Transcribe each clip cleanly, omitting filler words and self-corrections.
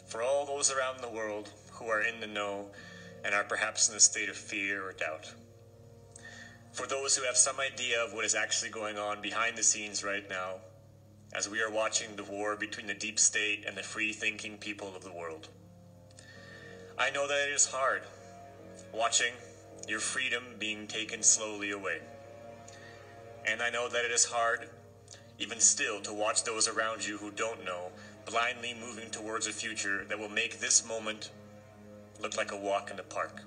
for all those around the world who are in the know and are perhaps in a state of fear or doubt. For those who have some idea of what is actually going on behind the scenes right now, as we are watching the war between the deep state and the free-thinking people of the world. I know that it is hard, watching your freedom being taken slowly away. And I know that it is hard, even still, to watch those around you who don't know, blindly moving towards a future that will make this moment look like a walk in the park.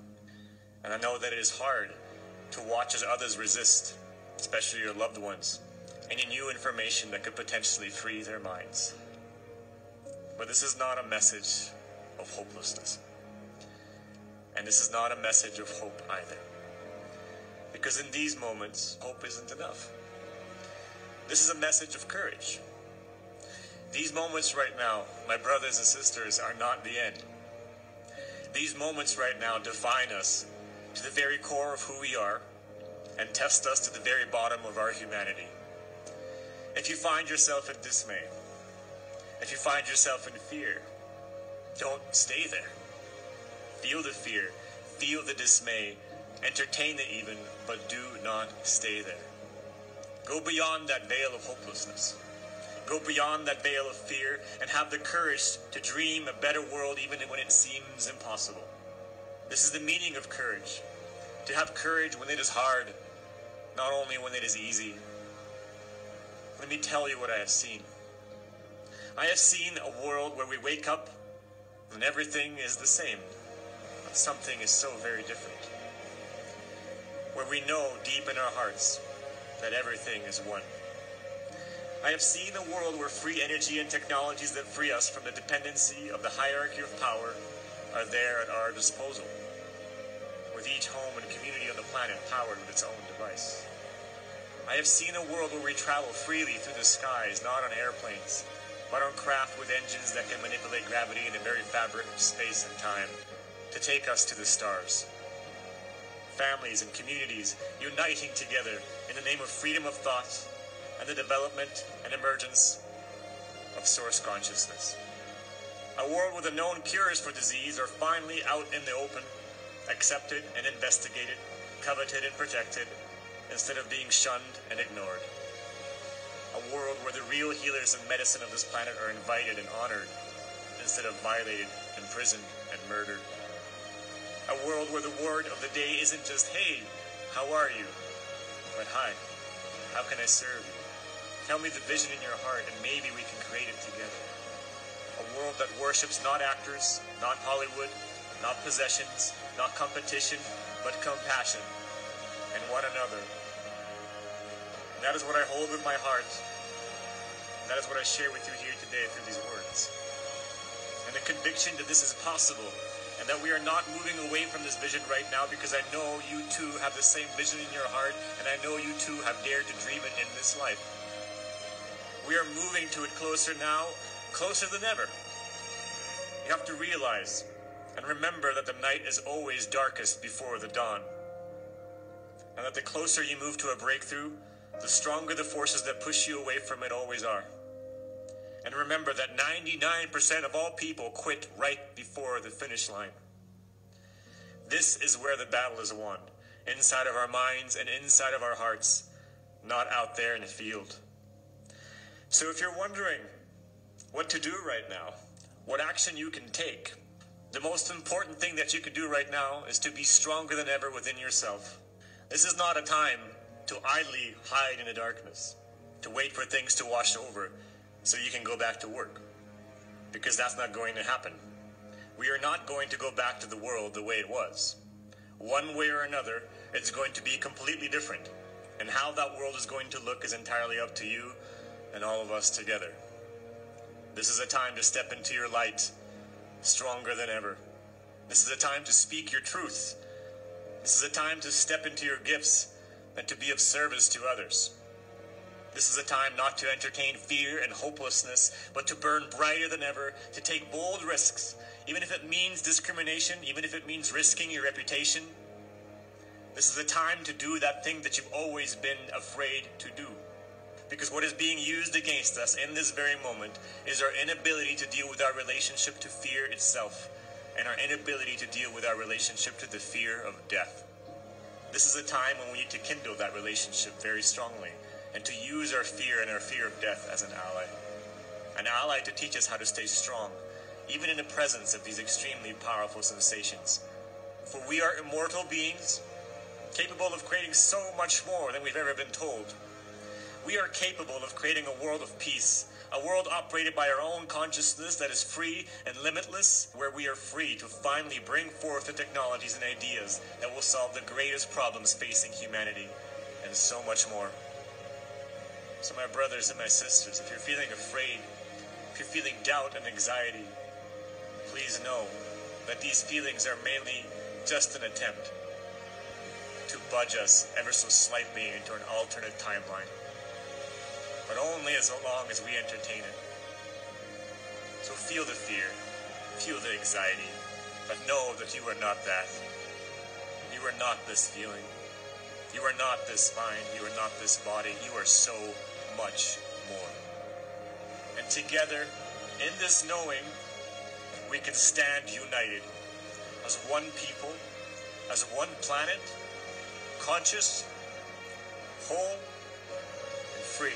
And I know that it is hard to watch as others resist, especially your loved ones, any new information that could potentially free their minds. But this is not a message of hopelessness. And this is not a message of hope either. Because in these moments, hope isn't enough. This is a message of courage. These moments right now, my brothers and sisters, are not the end. These moments right now define us to the very core of who we are and test us to the very bottom of our humanity. If you find yourself in dismay, if you find yourself in fear, don't stay there. Feel the fear, feel the dismay, entertain it even, but do not stay there. Go beyond that veil of hopelessness. Go beyond that veil of fear and have the courage to dream a better world even when it seems impossible. This is the meaning of courage. To have courage when it is hard, not only when it is easy. Let me tell you what I have seen. I have seen a world where we wake up and everything is the same, but something is so very different. Where we know deep in our hearts that everything is one. I have seen a world where free energy and technologies that free us from the dependency of the hierarchy of power are there at our disposal, with each home and community on the planet powered with its own device. I have seen a world where we travel freely through the skies, not on airplanes, but on craft with engines that can manipulate gravity in the very fabric of space and time to take us to the stars. Families and communities uniting together in the name of freedom of thought and the development and emergence of source consciousness. A world where the known cures for disease are finally out in the open, accepted and investigated, coveted and protected, instead of being shunned and ignored. A world where the real healers and medicine of this planet are invited and honored, instead of violated, imprisoned, and murdered. A world where the word of the day isn't just, hey, how are you? But hi, how can I serve you? Tell me the vision in your heart and maybe we can create it together. A world that worships not actors, not Hollywood, not possessions, not competition, but compassion and one another. And that is what I hold with my heart. And that is what I share with you here today through these words. And the conviction that this is possible and that we are not moving away from this vision right now because I know you too have the same vision in your heart and I know you too have dared to dream it in this life. We are moving to it closer now, closer than ever. You have to realize and remember that the night is always darkest before the dawn. And that the closer you move to a breakthrough, the stronger the forces that push you away from it always are. And remember that 99% of all people quit right before the finish line. This is where the battle is won, inside of our minds and inside of our hearts, not out there in the field. So if you're wondering what to do right now, what action you can take, the most important thing that you can do right now is to be stronger than ever within yourself. This is not a time to idly hide in the darkness, to wait for things to wash over so you can go back to work, because that's not going to happen. We are not going to go back to the world the way it was. One way or another, it's going to be completely different, and how that world is going to look is entirely up to you and all of us together. This is a time to step into your light, stronger than ever. This is a time to speak your truth. This is a time to step into your gifts and to be of service to others. This is a time not to entertain fear and hopelessness, but to burn brighter than ever, to take bold risks, even if it means discrimination, even if it means risking your reputation. This is a time to do that thing that you've always been afraid to do. Because what is being used against us in this very moment is our inability to deal with our relationship to fear itself, and our inability to deal with our relationship to the fear of death. This is a time when we need to kindle that relationship very strongly, and to use our fear and our fear of death as an ally. An ally to teach us how to stay strong, even in the presence of these extremely powerful sensations. For we are immortal beings, capable of creating so much more than we've ever been told. We are capable of creating a world of peace, a world operated by our own consciousness that is free and limitless, where we are free to finally bring forth the technologies and ideas that will solve the greatest problems facing humanity, and so much more. So my brothers and my sisters, if you're feeling afraid, if you're feeling doubt and anxiety, please know that these feelings are mainly just an attempt to budge us ever so slightly into an alternate timeline. But only as long as we entertain it. So feel the fear, feel the anxiety, but know that you are not that. You are not this feeling. You are not this mind. You are not this body. You are so much more. And together, in this knowing, we can stand united as one people, as one planet, conscious, whole, and free.